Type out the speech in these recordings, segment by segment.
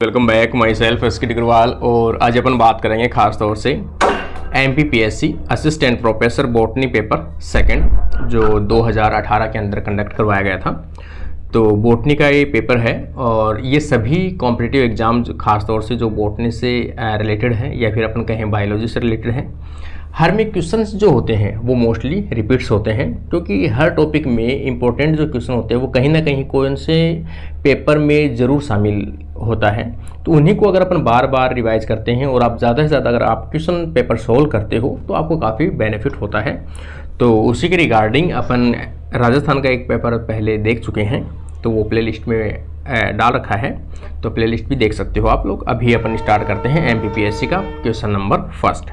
Welcome back myself S K Agarwal. और आज अपन बात करेंगे खास तौर से MPPSC assistant professor botany paper second जो 2018 के अंदर कंडक्ट करवाया गया था। तो बॉटनी का ये पेपर है और ये सभी कॉम्पिटिटिव एग्जाम खास तौर से जो बॉटनी से रिलेटेड हैं या फिर अपन कहें बायोलॉजी से रिलेटेड हैं, हर में क्वेश्चंस जो होते हैं वो मोस्टली रिपीट्स होते हैं, क्योंकि हर टॉपिक में इंपॉर्टेंट जो क्वेश्चन होते हैं वो कहीं ना कहीं कौन से पेपर में ज़रूर शामिल होता है। तो उन्हीं को अगर अपन बार बार रिवाइज करते हैं और आप ज़्यादा से ज़्यादा अगर आप क्वेश्चन पेपर सोल्व करते हो तो आपको काफ़ी बेनिफिट होता है। तो उसी के रिगार्डिंग अपन राजस्थान का एक पेपर पहले देख चुके हैं, तो वो प्ले लिस्ट में डाल रखा है, तो प्ले लिस्ट भी देख सकते हो आप लोग। अभी अपन स्टार्ट करते हैं MPPSC का क्वेश्चन नंबर फर्स्ट।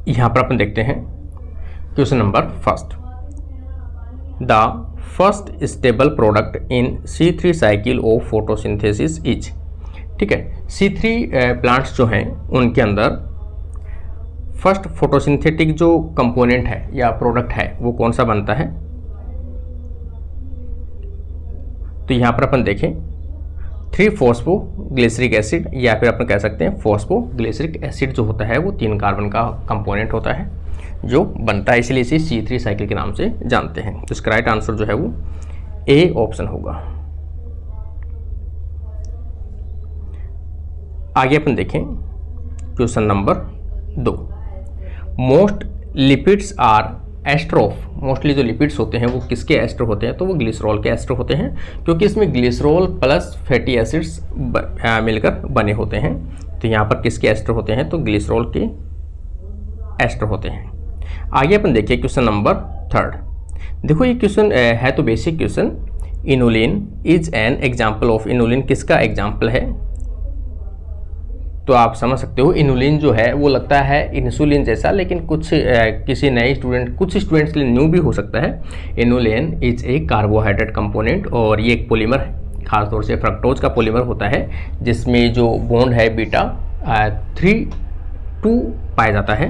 यहाँ पर अपन देखते हैं question number first. The first stable product in C3 cycle of photosynthesis is. ठीक है, C3 प्लांट्स जो हैं उनके अंदर फर्स्ट फोटोसिंथेटिक जो कंपोनेंट है या प्रोडक्ट है वो कौन सा बनता है। तो यहाँ पर अपन देखें 3-फॉस्फोग्लिसरिक एसिड या फिर अपन कह सकते हैं फॉस्फोग्लिसरिक एसिड जो होता है वो 3 कार्बन का कंपोनेंट होता है जो बनता है, इसलिए इसे C3 साइकिल के नाम से जानते हैं। तो इसका राइट आंसर जो है वो A ऑप्शन होगा। आगे अपन देखें question number 2। Most lipids are ester of. Mostly जो लिपिड्स होते हैं वो किसके एस्टर होते हैं, तो वो ग्लिसरॉल के एस्टर होते हैं, क्योंकि इसमें ग्लिसरॉल प्लस फैटी एसिड्स मिलकर बने होते हैं। तो यहाँ पर किसके एस्टर होते हैं, तो ग्लिसरॉल के एस्टर होते हैं। आगे अपन देखिए क्वेश्चन नंबर 3। देखो ये क्वेश्चन है तो basic question. Inulin is an example of. Inulin किसका एग्जाम्पल है, तो आप समझ सकते हो इनुलिन जो है वो लगता है इंसुलिन जैसा, लेकिन कुछ किसी नए स्टूडेंट, कुछ स्टूडेंट्स के लिए न्यू भी हो सकता है। Inulin is a carbohydrate component और ये एक पॉलीमर है, खासतौर से फ्रक्टोज का पॉलीमर होता है जिसमें जो बॉन्ड है बीटा 3-2 पाया जाता है।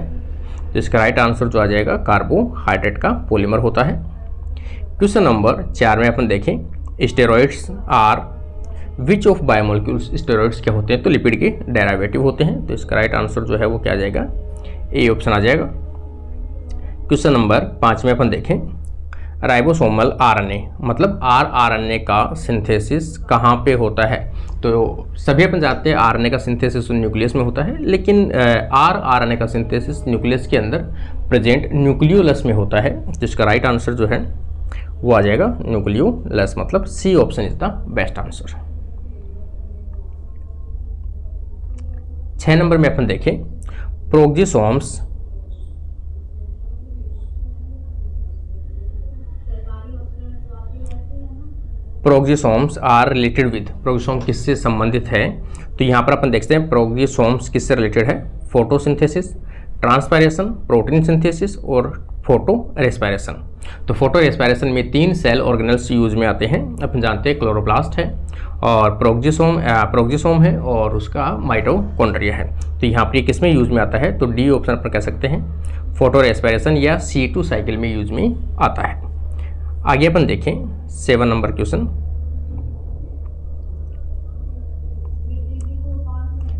तो इसका राइट आंसर जो आ जाएगा कार्बोहाइड्रेट का पॉलीमर होता है। क्वेश्चन नंबर 4 में अपन देखें steroids are which of biomolecules. Steroids क्या होते हैं, तो लिपिड के डेरिवेटिव होते हैं। तो इसका राइट आंसर जो है वो क्या आ जाएगा, ए ऑप्शन आ जाएगा। क्वेश्चन नंबर 5 में अपन देखें राइबोसोमल RNA मतलब RNA का सिंथेसिस कहाँ पे होता है। तो सभी अपन जानते हैं RNA का सिंथेसिस न्यूक्लियस में होता है, लेकिन RNA का सिंथेसिस न्यूक्लियस के अंदर प्रेजेंट न्यूक्लियोलस में होता है। जिसका राइट आंसर जो है वो आ जाएगा न्यूक्लियोलस, मतलब C option is the best answer. 6 number में अपन देखें प्रोक्सिसोम्स आर रिलेटेड विद। प्रोक्सिसोम किससे संबंधित है, तो यहाँ पर अपन देखते हैं प्रोक्सिसोम्स किससे रिलेटेड है। फोटोसिंथेसिस, ट्रांसपायरेशन, प्रोटीन सिंथेसिस और फोटो रेस्पायरेशन। तो फोटो रेस्पायरेशन में 3 सेल ऑर्गेनल्स यूज में आते हैं। अपन जानते हैं क्लोरोप्लास्ट है और प्रोक्सिसोम है और उसका माइटोकॉन्ड्रिया है। तो यहाँ पर ये किस में यूज में आता है, तो डी ऑप्शन पर कह सकते हैं फोटो रेस्पायरेशन या C2 साइकिल में यूज में आता है। आगे अपन देखें 7 नंबर क्वेश्चन।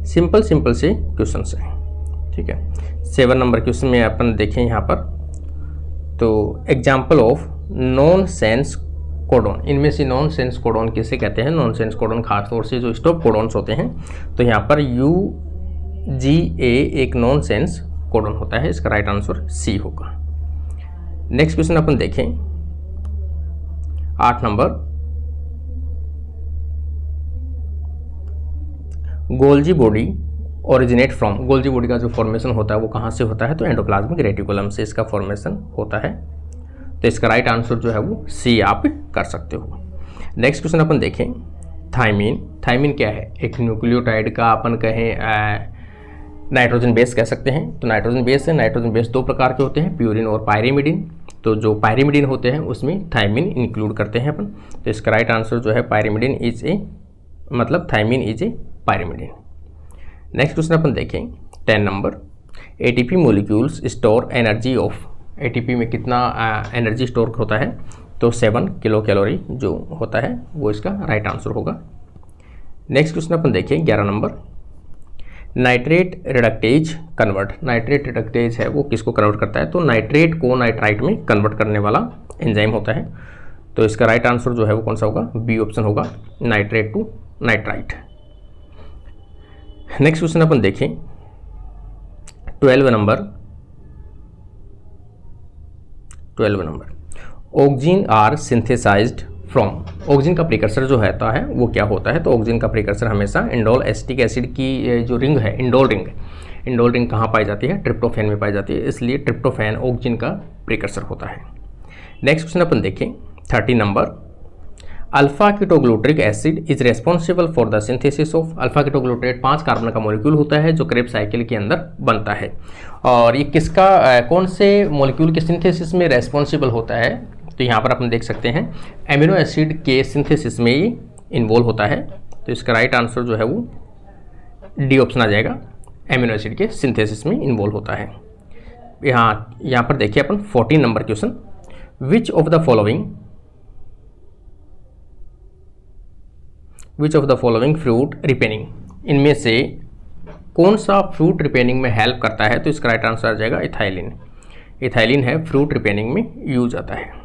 सिंपल से क्वेश्चन है, ठीक है। 7 नंबर क्वेश्चन में अपन देखें यहाँ पर, तो example of non sense codon. इनमें से नॉन सेंस कोडोन किसे कहते हैं। नॉन सेंस कोडोन खासतौर से जो स्टॉप कोडोन्स होते हैं, तो यहाँ पर UGA एक नॉन सेंस कोडोन होता है। इसका राइट आंसर C होगा। नेक्स्ट क्वेश्चन अपन देखें 8 number. Golgi body originate from. Golgi body का जो फॉर्मेशन होता है वो कहाँ से होता है, तो एंडोप्लाज्मिक रेटिकुलम से इसका फॉर्मेशन होता है। तो इसका राइट आंसर जो है वो C आप कर सकते हो। नेक्स्ट क्वेश्चन अपन देखें थायमीन। थायमीन क्या है, एक न्यूक्लियोटाइड का अपन कहें नाइट्रोजन बेस कह सकते हैं। तो नाइट्रोजन बेस है, नाइट्रोजन बेस 2 प्रकार के होते हैं, प्यूरिन और पायरिमिडिन। तो जो पायरिमिडिन होते हैं उसमें थायमीन इंक्लूड करते हैं अपन। तो इसका राइट आंसर जो है पायरिमिडिन इज ए, मतलब thymine is a pyrimidine. Next question अपन देखें 10 number. ATP molecules store energy of ATP में कितना एनर्जी स्टोर होता है, तो 7 किलो कैलोरी जो होता है वो इसका राइट आंसर होगा। नेक्स्ट क्वेश्चन अपन देखें 11 number, nitrate reductase convert. Nitrate reductase है वो किसको कन्वर्ट करता है, तो नाइट्रेट को नाइट्राइट में कन्वर्ट करने वाला एंजाइम होता है। तो इसका राइट आंसर जो है वो कौन सा होगा, बी ऑप्शन होगा, nitrate to nitrite. Next question अपन देखें 12 number, oxygen are synthesized from. Oxygen का प्रिकर्सर जो रहता है वो क्या होता है, तो ऑक्सीजन का प्रिकर्सर हमेशा इंडोल एसिटिक एसिड की जो रिंग है, इंडोल रिंग कहाँ पाई जाती है, ट्रिप्टोफैन में पाई जाती है, इसलिए ट्रिप्टोफैन ऑक्सीजन का प्रिकर्सर होता है। नेक्स्ट क्वेश्चन अपन देखें 30 number, alpha ketoglutaric acid is responsible for the synthesis of. Alpha ketoglutarate 5 carbon का मॉलिक्यूल होता है जो क्रेब साइकिल के अंदर बनता है, और ये किसका कौन से मॉलिक्यूल के सिंथेसिस में रेस्पॉन्सिबल होता है, तो यहाँ पर अपन देख सकते हैं एमिनो एसिड के सिंथेसिस में ये इन्वॉल्व होता है। तो इसका राइट आंसर जो है वो डी ऑप्शन आ जाएगा, एमिनो एसिड के सिंथेसिस में इन्वॉल्व होता है। यहाँ पर देखिए अपन 14 number question, which of the following fruit ripening, इनमें से कौन सा फ्रूट रिपेनिंग में हेल्प करता है, तो इसका राइट आंसर आ जाएगा इथाइलिन। इथाइलिन है फ्रूट रिपेनिंग में यूज आता है।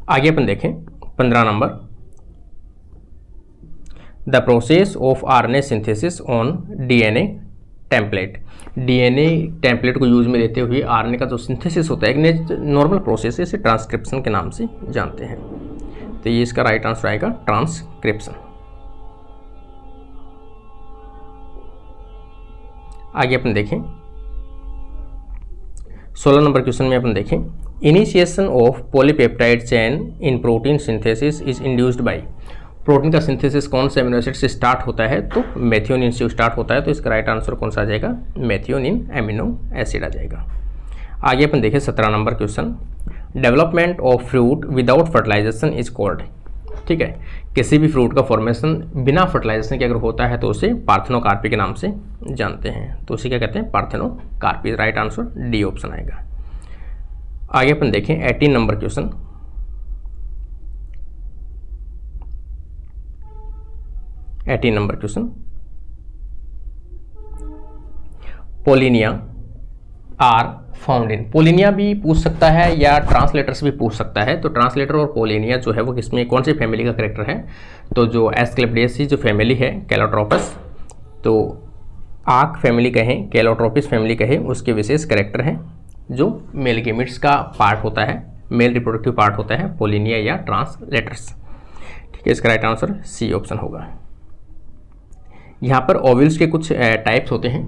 आगे अपन देखें 15 number, the process of RNA synthesis on DNA template. DNA template को यूज में लेते हुए आरएनए का जो सिंथेसिस होता है एक नॉर्मल प्रोसेस है, इसे ट्रांसक्रिप्शन के नाम से जानते हैं। तो ये इसका राइट आंसर आएगा ट्रांसक्रिप्शन। आगे अपन देखें 16 नंबर क्वेश्चन में अपन देखें, initiation of polypeptide chain in protein synthesis is induced by. Protein का सिंथेसिस कौन से एमिनो एसिड से स्टार्ट होता है, तो मेथियोनिन से स्टार्ट होता है। तो इसका राइट आंसर कौन सा आ जाएगा, मेथियोनिन एमिनो एसिड आ जाएगा। आगे अपन देखें 17 नंबर question, development of fruit without fertilization is called. ठीक है, किसी भी फ्रूट का फॉर्मेशन बिना फर्टिलाइजेशन के अगर होता है तो उसे पार्थेनोकार्पी के नाम से जानते हैं। तो उसे क्या कहते हैं, parthenocarpy. Right answer D option आएगा। आगे अपन देखें 18 number question, pollinia are found in. Pollinia भी पूछ सकता है या ट्रांसलेटर्स भी पूछ सकता है। तो ट्रांसलेटर और पोलिनिया जो है वो किसमें कौन सी फैमिली का करेक्टर है, तो जो एस्क्लेपिडेसी जो फैमिली है कैलोट्रोपस, तो आर्क फैमिली कहें, कैलोट्रोपिस फैमिली कहें, उसके विशेष करेक्टर हैं जो मेल गेमिट्स का पार्ट होता है, मेल रिप्रोडक्टिव पार्ट होता है, पोलिनिया या ट्रांसलेटर्स। ठीक है, इसका राइट आंसर सी ऑप्शन होगा। यहाँ पर ओवल्स के कुछ टाइप्स होते हैं,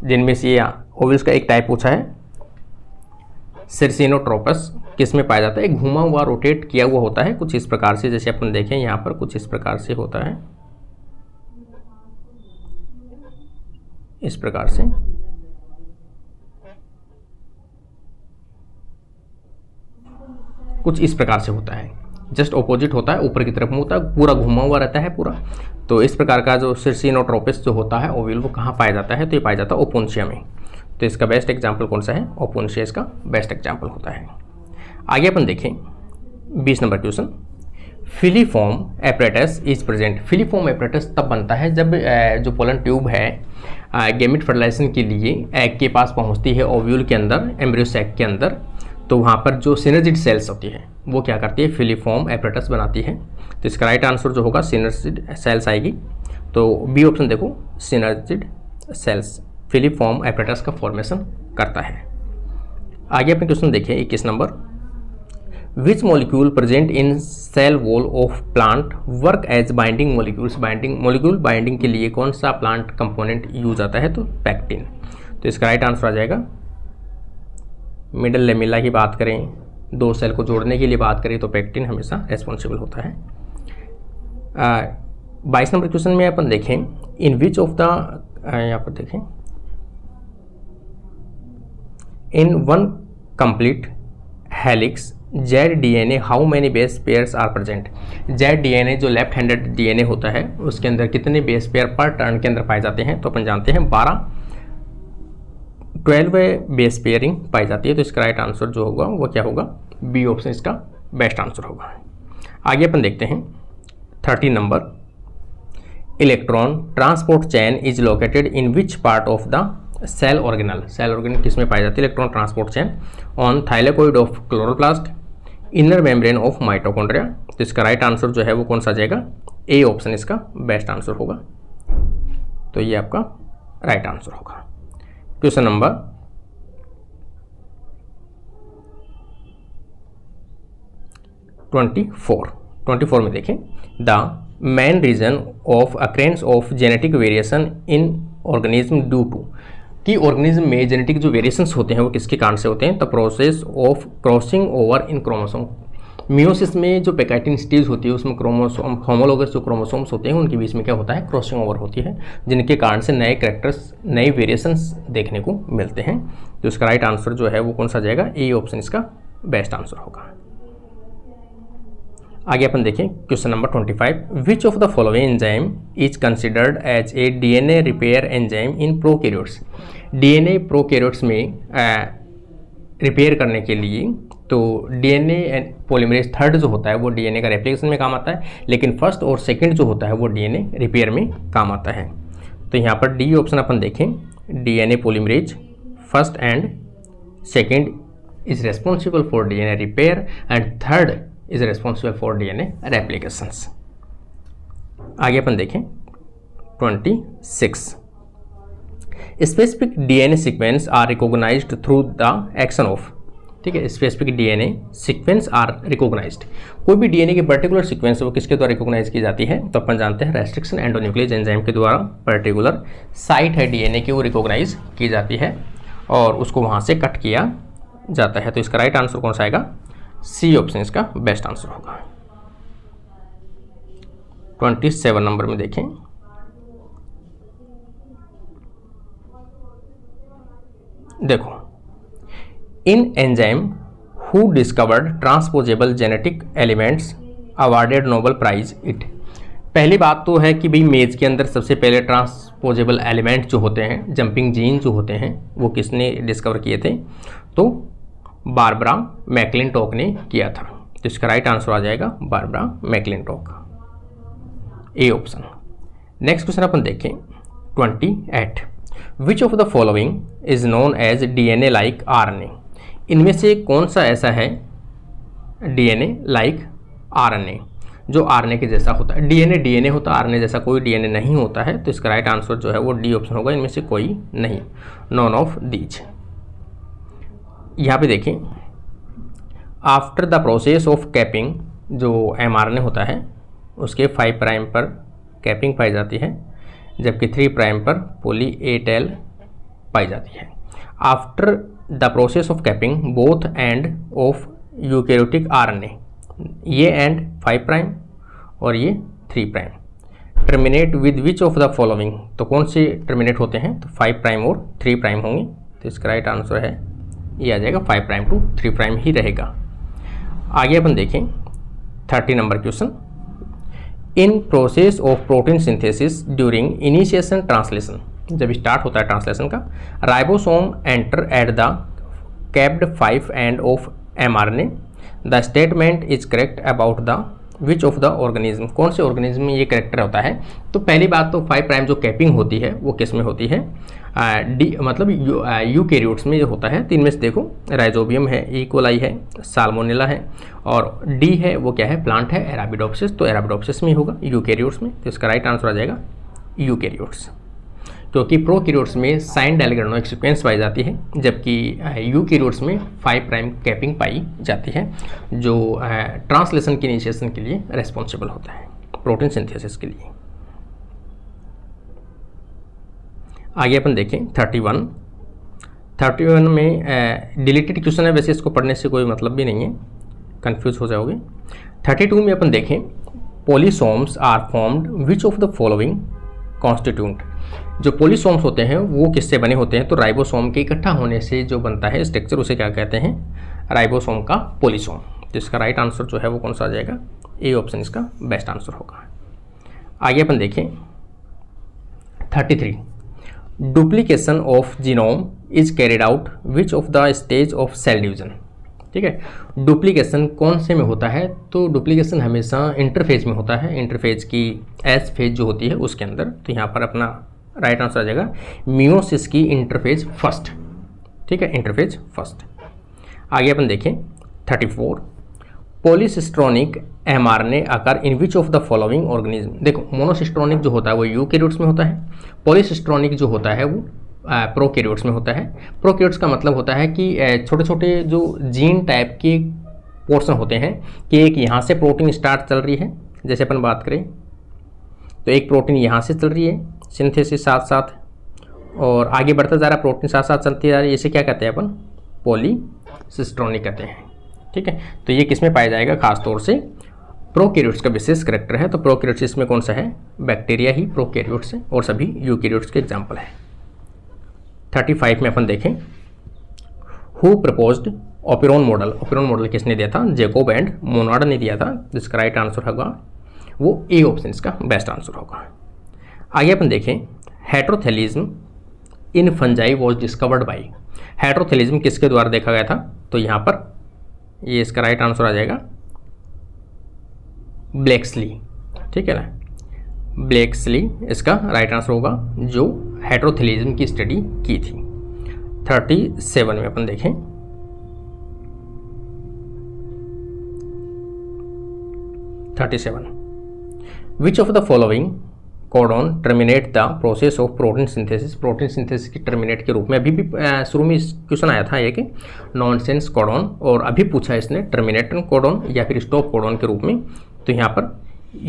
जिनमें से ओवल्स का एक टाइप पूछा है सिरसिनोट्रोपस, किस में पाया जाता है, घुमा हुआ रोटेट किया हुआ होता है कुछ इस प्रकार से, जैसे अपन देखें यहाँ पर कुछ इस प्रकार से होता है, इस प्रकार से। कुछ इस प्रकार से होता है, जस्ट ऑपोजिट होता है, ऊपर की तरफ में होता है, पूरा घुमा हुआ रहता है पूरा। तो इस प्रकार का जो सिरसिनोट्रोपस जो होता है ओवल, वो कहाँ पाया जाता है, तो ये पाया जाता है ओपोन्शिया में। तो इसका बेस्ट एग्जाम्पल कौन सा है, ओपोन्शिया इसका बेस्ट एग्जाम्पल होता है। आगे अपन देखें 20 number question, filiform apparatus is present. Filiform apparatus तब बनता है जब जो पोलन ट्यूब है गैमेट फर्टिलाइजेशन के लिए एग के पास पहुंचती है ओव्यूल के अंदर, एम्ब्रियो सैक के अंदर। तो वहाँ पर जो सिनर्जिड सेल्स होती है वो क्या करती है, फिलीफॉर्म एपरेटस बनाती है। तो इसका राइट आंसर जो होगा सिनर्जिड सेल्स आएगी। तो बी ऑप्शन देखो, सिनर्जिड सेल्स फिलीफॉर्म एपरेटस का फॉर्मेशन करता है। आगे अपने क्वेश्चन देखें 21 number, which molecule present in cell wall of plant work as binding molecules. Molecule binding के लिए कौन सा प्लांट कंपोनेंट यूज आता है, तो पैक्टिन। तो इसका राइट आंसर आ जाएगा, मिडल लेमिला की बात करें, दो सेल को जोड़ने के लिए बात करें तो पैक्टिन हमेशा रेस्पॉन्सिबल होता है। 22 नंबर क्वेश्चन में अपन देखें, इन विच ऑफ द, यहाँ पर देखें, in one complete helix Z DNA how many base pairs are present. Z DNA जो लेफ्ट हैंडेड डीएनए होता है उसके अंदर कितने बेस पेयर पर टर्न के अंदर पाए जाते हैं, तो अपन जानते हैं 12 12 बेस पेयरिंग पाई जाती है। तो इसका राइट आंसर जो होगा वो क्या होगा, बी ऑप्शन इसका बेस्ट आंसर होगा। आगे अपन देखते हैं 30 number, electron transport chain is located in which part of the cell organelle. Cell organelle किस में पाई जाती है electron transport chain? On thylakoid of chloroplast, inner membrane of mitochondria. तो इसका राइट आंसर जो है वो कौन सा आ जाएगा, ए ऑप्शन इसका बेस्ट आंसर होगा। तो ये आपका राइट आंसर होगा। क्वेश्चन नंबर 24 में देखें, the main reason of occurrence of genetic variation in organism due to, कि ऑर्गेनिज्म में जेनेटिक जो वेरिएशंस होते हैं वो किसके कारण से होते हैं? The process of crossing over in chromosome. Meiosis में जो पेकाइटिन स्टेज होती है उसमें क्रोमोसोम होमोलोगस जो क्रोमोसोम्स होते हैं उनके बीच में क्या होता है, क्रॉसिंग ओवर होती है, जिनके कारण से नए कैरेक्टर्स, नए वेरिएशंस देखने को मिलते हैं। तो इसका राइट आंसर जो है वो कौन सा जाएगा, ए ऑप्शन इसका बेस्ट आंसर होगा। आगे अपन देखें question number 25, which of the following enzyme is considered as a DNA repair enzyme in prokaryotes. DNA prokaryotes में रिपेयर करने के लिए तो डीएनए पॉलीमरेज थर्ड जो होता है वो डीएनए का रेप्लिकेशन में काम आता है, लेकिन फर्स्ट और सेकंड जो होता है वो डीएनए रिपेयर में काम आता है। तो यहाँ पर डी ऑप्शन अपन देखें, DNA polymerase first and second is responsible for DNA repair and third is responsible for DNA replications. आगे अपन देखें 26, specific DNA sequence are recognized through the action of. ठीक है, specific DNA sequence are recognized, कोई भी DNA की particular sequence वो किसके द्वारा रिकॉग्नाइज की जाती है? तो अपन जानते हैं रेस्ट्रिक्शन एंडोन्यूक्लियस एंजाइम के द्वारा पर्टिकुलर साइट है डीएनए की वो रिकॉग्नाइज की जाती है और उसको वहाँ से कट किया जाता है। तो इसका राइट आंसर कौन सा आएगा, सी ऑप्शन इसका बेस्ट आंसर होगा। 27 नंबर में देखें, देखो, in enzyme who discovered transposable genetic elements awarded Nobel prize it. पहली बात तो है कि भाई मेज के अंदर सबसे पहले ट्रांसपोजेबल एलिमेंट जो होते हैं, जंपिंग जीन जो होते हैं, वो किसने डिस्कवर किए थे? तो बारबरा मैकलिंटॉक ने किया था। तो इसका राइट आंसर आ जाएगा Barbara McClintock, A option. Next question अपन देखें 28, which of the following is known as DNA like RNA. इनमें से कौन सा ऐसा है डीएनए लाइक आरएनए, जो आरएनए के जैसा होता है? डीएनए होता है, आरएनए जैसा कोई डीएनए नहीं होता है। तो इसका राइट आंसर जो है वो डी ऑप्शन होगा, इनमें से कोई नहीं, नॉन ऑफ दीज। यहाँ पे देखें, after the process of capping, जो एमआरएनए होता है उसके 5 प्राइम पर कैपिंग पाई जाती है, जबकि 3 प्राइम पर पॉली ए टेल पाई जाती है। After the process of capping both end of eukaryotic RNA, ये एंड 5 प्राइम और ये 3 prime terminate with which of the following. तो कौन से टर्मिनेट होते हैं? तो 5 प्राइम और 3 प्राइम होंगे। तो इसका राइट आंसर है ये आ जाएगा 5 प्राइम टू 3 प्राइम ही रहेगा। आगे अपन देखें 30 number question, in process of protein synthesis during initiation translation, जब स्टार्ट होता है ट्रांसलेशन का, ribosome enter at the capped 5 end of mRNA, the statement is correct about the which of the organism. कौन से ऑर्गेनिज्म में ये character होता है? तो पहली बात तो 5 प्राइम जो कैपिंग होती है वो किस में होती है? डी मतलब यूकैरियोट्स में जो होता है। 3 में से देखो, राइजोबियम है, ई कोलाई है, साल्मोनेला है और डी है वो क्या है, प्लांट है, एराबिडोप्सिस। तो एराबिडोप्सिस में ही होगा यूकैरियोट्स में। तो इसका राइट आंसर आ जाएगा यूकैरियोट्स, क्योंकि प्रोकैरियोट्स में साइन डायग्रामोटिक सीक्वेंस पाई जाती है, जबकि यूकैरियोट्स में 5 प्राइम कैपिंग पाई जाती है, जो ट्रांसलेशन की इनिशिएशन के लिए रेस्पॉन्सिबल होता है, प्रोटीन सिंथेसिस के लिए। आगे अपन देखें 31 में डिलीटेड क्वेश्चन है, वैसे इसको पढ़ने से कोई मतलब भी नहीं है, कंफ्यूज हो जाओगे। 32 में अपन देखें, polysomes are formed which of the following constituent. जो पॉलीसोम्स होते हैं वो किससे बने होते हैं? तो राइबोसोम के इकट्ठा होने से जो बनता है स्ट्रक्चर उसे क्या कहते हैं? राइबोसोम का पॉलीसोम। तो इसका राइट आंसर जो है वो कौन सा आ जाएगा? ए ऑप्शन इसका बेस्ट आंसर होगा। आगे अपन देखें 33, duplication of genome is carried out which of the stage of cell division. ठीक है, डुप्लीकेशन कौन से में होता है? तो डुप्लीकेशन हमेशा इंटरफेज में होता है, इंटरफेज की एस फेज जो होती है उसके अंदर। तो यहाँ पर अपना राइट आंसर आ जाएगा मियोसिस की इंटरफेज फर्स्ट। ठीक है, इंटरफेज फर्स्ट। आगे अपन देखें 34, पॉलीसिस्ट्रोनिक एमआरएनए आकार in which of the following organism. देखो, मोनोसिस्ट्रोनिक जो होता है वो यूकैरियोट्स में होता है, पॉलीसिस्ट्रोनिक जो होता है वो प्रोकैरियोट्स में होता है। प्रोकैरियोट्स का मतलब होता है कि छोटे छोटे जो जीन टाइप के पोर्शन होते हैं कि एक यहाँ से प्रोटीन स्टार्ट चल रही है, जैसे अपन बात करें तो एक प्रोटीन यहाँ से चल रही है सिंथेसिस साथ साथ, और आगे बढ़ता जा रहा है प्रोटीन साथ साथ चलती जा रही है, इसे क्या कहते हैं अपन? पॉलीसिस्ट्रोनिक कहते हैं। ठीक है, तो ये किस में पाया जाएगा? खासतौर से प्रोकैरियोट्स का विशेष करैक्टर है। तो प्रोकैरियोट्स इसमें कौन सा है? बैक्टीरिया ही प्रोकैरियोट्स है और सभी यूकैरियोट्स के एग्जाम्पल है। 35 में अपन देखें, who proposed operon model. Operon model किसने दिया था? जैकोब एंड मोनार्ड ने दिया था। जिसका राइट आंसर होगा वो ए ऑप्शन इसका बेस्ट आंसर होगा। आगे अपन देखें, heterothallism in fungi was discovered by. Heterothallism किसके द्वारा देखा गया था? तो यहाँ पर ये इसका राइट आंसर आ जाएगा ब्लेक्सली। ठीक है ना, ब्लेक्सली इसका राइट आंसर होगा जो हेट्रोथेलिज्म की स्टडी की थी। 37 में अपन देखें, विच of the following codon terminate the process of protein synthesis. Protein synthesis की टर्मिनेट के रूप में अभी भी शुरू में क्वेश्चन आया था ये कि नॉनसेंस कोडॉन, और अभी पूछा इसने टर्मिनेटर कोडॉन या फिर स्टॉप कोडॉन के रूप में। तो यहाँ पर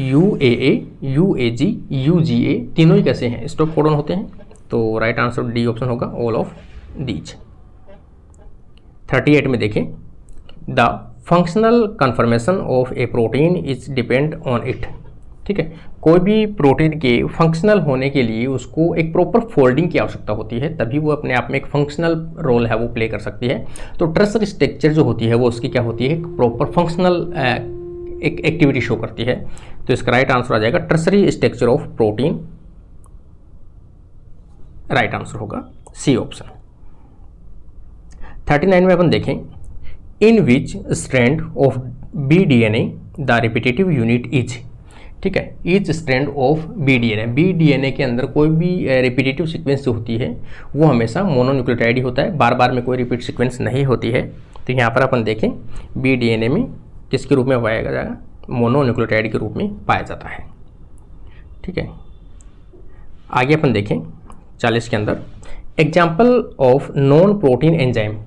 UAA, UAG, UGA तीनों ही कैसे हैं? स्टॉप कोडॉन होते हैं। तो राइट आंसर डी ऑप्शन होगा, ऑल ऑफ दीज। 38 में देखें, the functional confirmation of A protein is depend on it. ठीक है, कोई भी प्रोटीन के फंक्शनल होने के लिए उसको एक प्रॉपर फोल्डिंग की आवश्यकता होती है, तभी वो अपने आप में एक फंक्शनल रोल है वो प्ले कर सकती है। तो ट्रसरी स्ट्रक्चर जो होती है वो उसकी क्या होती है? एक प्रॉपर फंक्शनल एक एक्टिविटी शो करती है। तो इसका राइट आंसर आ जाएगा tertiary structure of protein. Right answer होगा सी ऑप्शन। 39 में अपन देखें, in which strand of BDNA the repetitive unit is. ठीक है, ईच स्ट्रैंड ऑफ BDNA के अंदर कोई भी रिपीटेटिव सीक्वेंस जो होती है वो हमेशा मोनोन्यूक्लियोटाइड ही होता है, बार बार में कोई रिपीट सीक्वेंस नहीं होती है। तो यहाँ पर अपन देखें BDNA में किसके रूप में पाया जाएगा? मोनोन्यूक्लियोटाइड के रूप में पाया जाता है। ठीक है, आगे अपन देखें 40 के अंदर, example of non protein enzyme.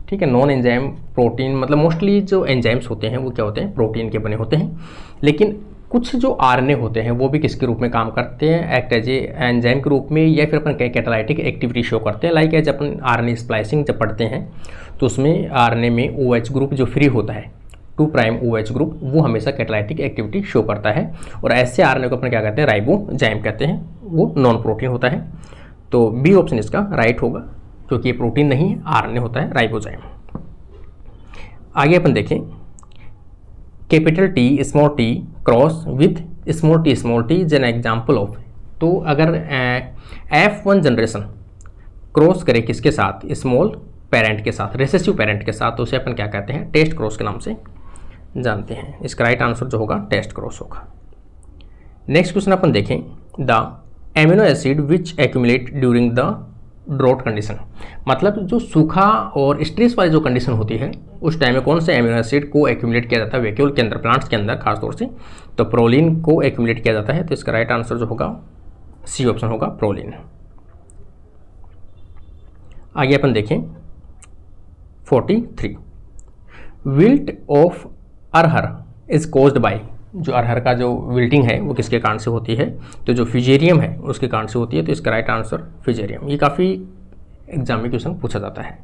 ठीक है, नॉन एंजाइम प्रोटीन मतलब मोस्टली जो एंजाइम्स होते हैं वो क्या होते हैं? प्रोटीन के बने होते हैं, लेकिन कुछ जो RNA होते हैं वो भी किसके रूप में काम करते हैं? एक्ट एज एंजाइम के रूप में, या फिर अपन कैटालाइटिक एक्टिविटी शो करते हैं। लाइक एज अपन RNA स्प्लाइसिंग जब पढ़ते हैं तो उसमें RNA में OH ग्रुप जो फ्री होता है, 2' OH ग्रुप, वो हमेशा कैटालाइटिक एक्टिविटी शो करता है। और ऐसे RNA को अपन क्या कहते हैं? राइबोजाइम कहते हैं, वो नॉन प्रोटीन होता है। तो बी ऑप्शन इसका राइट होगा, क्योंकि ये प्रोटीन नहीं है, RNA होता है, राइबोजाइम। आगे अपन देखें, capital T small t cross with small t is an example of. तो अगर F1 जनरेशन क्रॉस करे किसके साथ? स्मॉल पेरेंट के साथ, रिसेसिव पेरेंट के साथ, तो उसे अपन क्या कहते हैं? टेस्ट क्रॉस के नाम से जानते हैं। इसका राइट आंसर जो होगा टेस्ट क्रॉस होगा। नेक्स्ट क्वेश्चन अपन देखें, the amino acid which accumulate during the drought condition. मतलब जो सूखा और स्ट्रेस वाली जो कंडीशन होती है उस टाइम में कौन से एमिनो एसिड को एक्यूमुलेट किया जाता है वैक्यूल के अंदर, प्लांट्स के अंदर खासतौर से? तो प्रोलीन को एक्यूमुलेट किया जाता है। तो इसका राइट आंसर जो होगा सी ऑप्शन होगा, प्रोलीन। आगे अपन देखें 43, wilt of arhar is caused by. जो अरहर का जो विल्टिंग है वो किसके कारण से होती है? तो जो फिजेरियम है उसके कारण से होती है। तो इसका राइट आंसर फिजेरियम। ये काफ़ी एग्जाम में क्वेश्चन पूछा जाता है।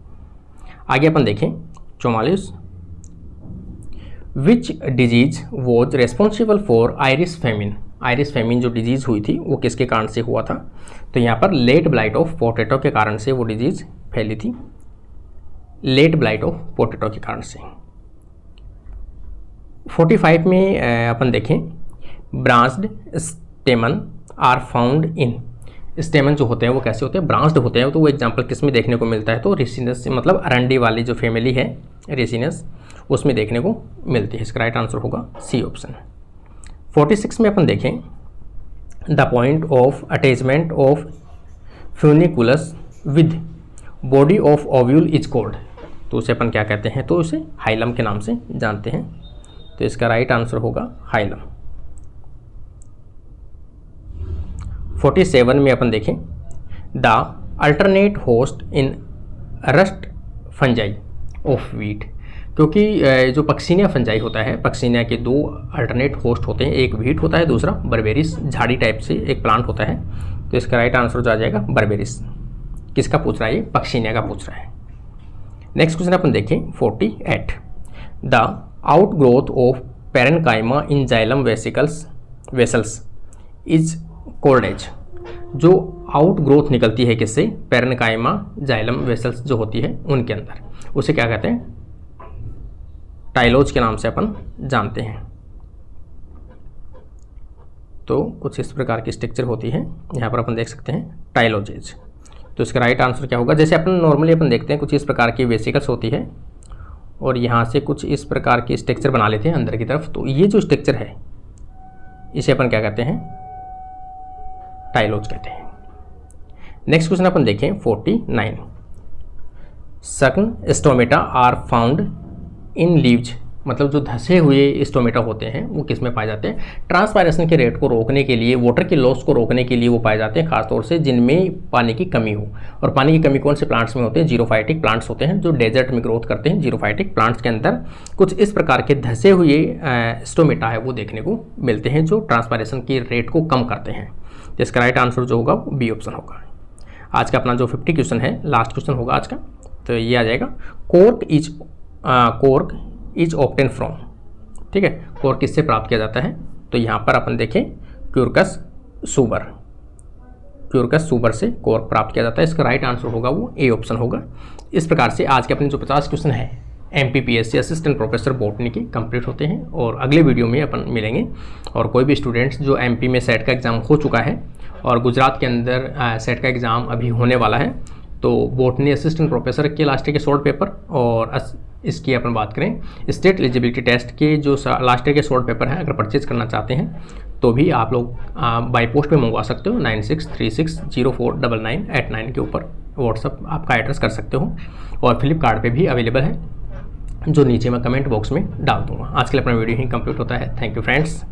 आगे अपन देखें 44, which disease was responsible for Irish famine. Irish famine जो डिजीज़ हुई थी वो किसके कारण से हुआ था? तो यहाँ पर लेट ब्लाइट ऑफ पोटैटो के कारण से वो डिजीज़ फैली थी, लेट ब्लाइट ऑफ पोटैटो के कारण से। 45 में अपन देखें, branched stamen are found in stamen जो होते हैं वो कैसे होते हैं, ब्रांच्ड होते हैं। तो वो एग्जांपल किस में देखने को मिलता है, तो रेसिनस मतलब अरंडी वाली जो फैमिली है रेसिनस, उसमें देखने को मिलती है। इसका राइट आंसर होगा सी ऑप्शन। 46 में अपन देखें, the point of attachment of funiculus with body of ovule is called. तो उसे अपन क्या कहते हैं, तो उसे हाइलम के नाम से जानते हैं। तो इसका राइट आंसर होगा हाइलम। 47 में अपन देखें, the alternate host in rust fungi of wheat. क्योंकि जो पक्सीनिया फंजाई होता है, पक्सीनिया के दो अल्टरनेट होस्ट होते हैं, एक वीट होता है, दूसरा बर्बेरिस झाड़ी टाइप से एक प्लांट होता है। तो इसका राइट आंसर जो आ जाएगा बर्बेरिस। किसका पूछ रहा है, ये पक्सीनिया का पूछ रहा है। नेक्स्ट क्वेश्चन अपन देखें 48, the out growth of parenchyma in xylem vessels is called as. जो आउट ग्रोथ निकलती है किससे, पेरेनकाइमा जाइलम वेसल्स जो होती है उनके अंदर, उसे क्या कहते हैं, टाइलोज के नाम से अपन जानते हैं। तो कुछ इस प्रकार की स्ट्रक्चर होती है, यहाँ पर अपन देख सकते हैं टाइलोजेज। तो इसका राइट आंसर क्या होगा, जैसे अपन नॉर्मली अपन देखते हैं कुछ इस प्रकार की वेसिकल्स होती है और यहाँ से कुछ इस प्रकार की स्ट्रक्चर बना लेते हैं अंदर की तरफ। तो ये जो स्ट्रक्चर है इसे अपन क्या कहते हैं, टाइलोज कहते हैं। नेक्स्ट क्वेश्चन अपन देखें 49, certain stomata are found in leaves. मतलब जो धसे हुए स्टोमेटा होते हैं वो किस में पाए जाते हैं, ट्रांसपायरेशन के रेट को रोकने के लिए, वाटर की लॉस को रोकने के लिए वो पाए जाते हैं, खासतौर से जिनमें पानी की कमी हो। और पानी की कमी कौन से प्लांट्स में होते हैं, जीरोफाइटिक प्लांट्स होते हैं जो डेजर्ट में ग्रोथ करते हैं। जीरोफाइटिक प्लांट्स के अंदर कुछ इस प्रकार के धसे हुए स्टोमेटा है वो देखने को मिलते हैं जो ट्रांसपायरेशन की रेट को कम करते हैं। तो इसका राइट आंसर जो होगा वो बी ऑप्शन होगा। आज का अपना जो 50 क्वेश्चन है, लास्ट क्वेश्चन होगा आज का, तो ये आ जाएगा, कोर्क इज ऑब्टेन फ्रॉम। ठीक है, कोर्क किससे प्राप्त किया जाता है, तो यहाँ पर अपन देखें क्यूरकस सूबर से कोर्क प्राप्त किया जाता है। इसका राइट आंसर होगा वो ए ऑप्शन होगा। इस प्रकार से आज के अपने जो 50 क्वेश्चन है MPPSC असिस्टेंट प्रोफेसर बॉटनी के कंप्लीट होते हैं और अगले वीडियो में अपन मिलेंगे। और कोई भी स्टूडेंट्स जो MP में सेट का एग्ज़ाम हो चुका है और गुजरात के अंदर सेट का एग्ज़ाम अभी होने वाला है, तो बॉटनी असिस्टेंट प्रोफेसर के लास्ट ईयर के शॉर्ट पेपर और इसकी अपन बात करें स्टेट एलिजिबिलिटी टेस्ट के जो लास्ट ईयर के शॉर्ट पेपर हैं, अगर परचेज करना चाहते हैं तो भी आप लोग बाई पोस्ट में मंगवा सकते हो। 9636049989 के ऊपर व्हाट्सअप आपका एड्रेस कर सकते हो और फ्लिपकार्ट पे भी अवेलेबल है, जो नीचे मैं कमेंट बॉक्स में डाल दूंगा। आज के लिए अपना वीडियो ही कंप्लीट होता है। Thank you friends.